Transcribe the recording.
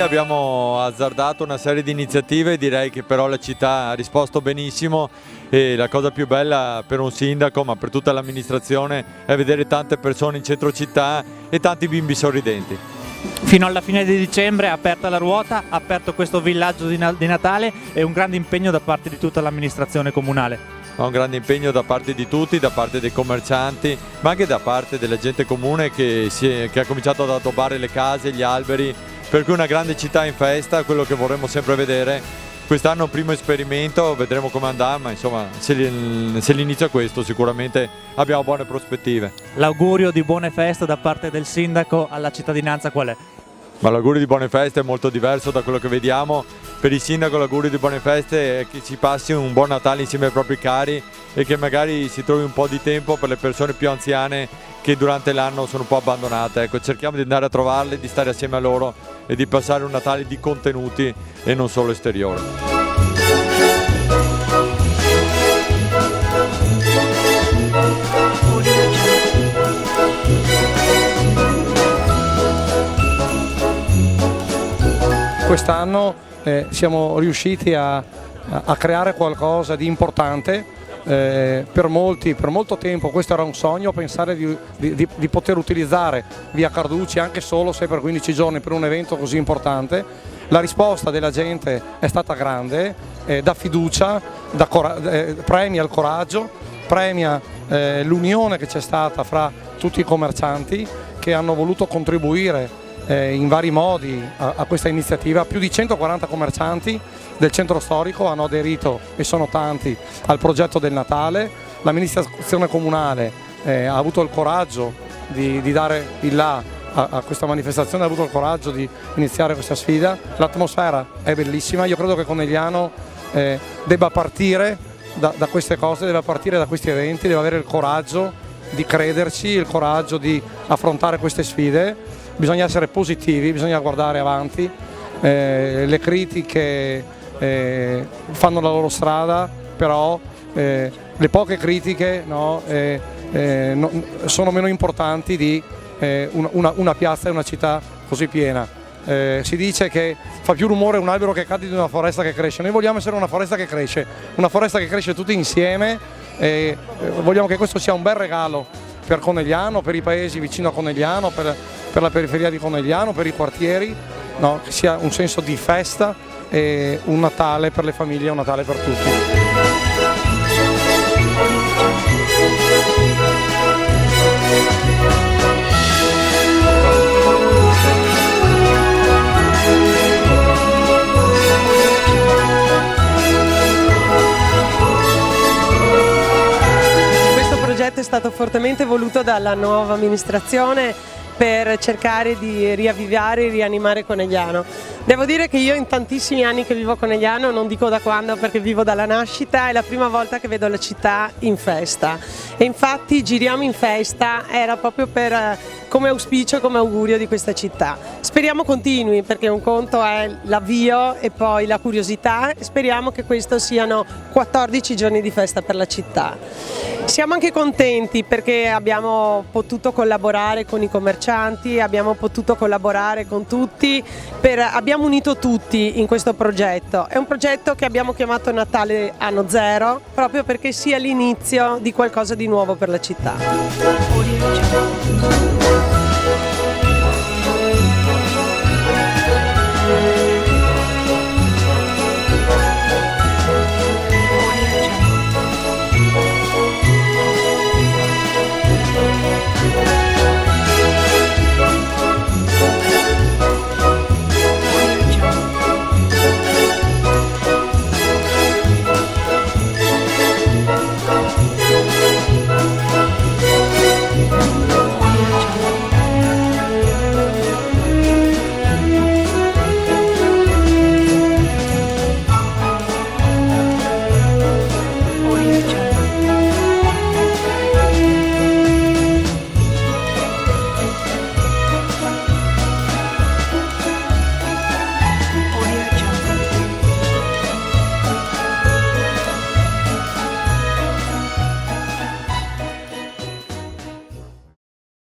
abbiamo azzardato una serie di iniziative, direi che però la città ha risposto benissimo e la cosa più bella per un sindaco, ma per tutta l'amministrazione, è vedere tante persone in centro città e tanti bimbi sorridenti. Fino alla fine di dicembre è aperta la ruota, aperto questo villaggio di Natale e un grande impegno da parte di tutta l'amministrazione comunale. Un grande impegno da parte di tutti, da parte dei commercianti, ma anche da parte della gente comune che ha cominciato ad addobbare le case, gli alberi, per cui una grande città in festa, quello che vorremmo sempre vedere. Quest'anno è un primo esperimento, vedremo come andrà, ma insomma se l'inizio è questo sicuramente abbiamo buone prospettive. L'augurio di buone feste da parte del sindaco alla cittadinanza qual è? Ma l'augurio di buone feste è molto diverso da quello che vediamo. Per il sindaco l'augurio di buone feste è che si passi un buon Natale insieme ai propri cari e che magari si trovi un po' di tempo per le persone più anziane che durante l'anno sono un po' abbandonate. Ecco, cerchiamo di andare a trovarle, di stare assieme a loro e di passare un Natale di contenuti e non solo esteriore. Quest'anno siamo riusciti a creare qualcosa di importante. Per molto tempo questo era un sogno, pensare di poter utilizzare via Carducci anche solo 6x15 giorni per un evento così importante. La risposta della gente è stata grande, dà fiducia, premia il coraggio, premia l'unione che c'è stata fra tutti i commercianti che hanno voluto contribuire in vari modi a questa iniziativa. Più di 140 commercianti del centro storico hanno aderito, e sono tanti, al progetto del Natale. L'amministrazione comunale ha avuto il coraggio di dare il là a questa manifestazione, ha avuto il coraggio di iniziare questa sfida. L'atmosfera è bellissima, io credo che Conegliano debba partire da queste cose, deve partire da questi eventi, deve avere il coraggio di crederci, il coraggio di affrontare queste sfide. Bisogna essere positivi, bisogna guardare avanti, le critiche fanno la loro strada, però le poche critiche sono meno importanti di una piazza e una città così piena. Si dice che fa più rumore un albero che cade di una foresta che cresce. Noi vogliamo essere una foresta che cresce tutti insieme, e vogliamo che questo sia un bel regalo per Conegliano, per i paesi vicino a Conegliano, per la periferia di Conegliano, per i quartieri, che sia un senso di festa e un Natale per le famiglie, un Natale per tutti. Questo progetto è stato fortemente voluto dalla nuova amministrazione per cercare di riavvivare e rianimare Conegliano. Devo dire che io in tantissimi anni che vivo a Conegliano, non dico da quando perché vivo dalla nascita, è la prima volta che vedo la città in festa, e infatti Giriamo in Festa era proprio come auspicio, come augurio di questa città. Speriamo continui, perché un conto è l'avvio e poi la curiosità, e speriamo che questo siano 14 giorni di festa per la città. Siamo anche contenti perché abbiamo potuto collaborare con i commercianti, abbiamo potuto collaborare con tutti, abbiamo unito tutti in questo progetto. È un progetto che abbiamo chiamato Natale Anno Zero, proprio perché sia l'inizio di qualcosa di nuovo per la città.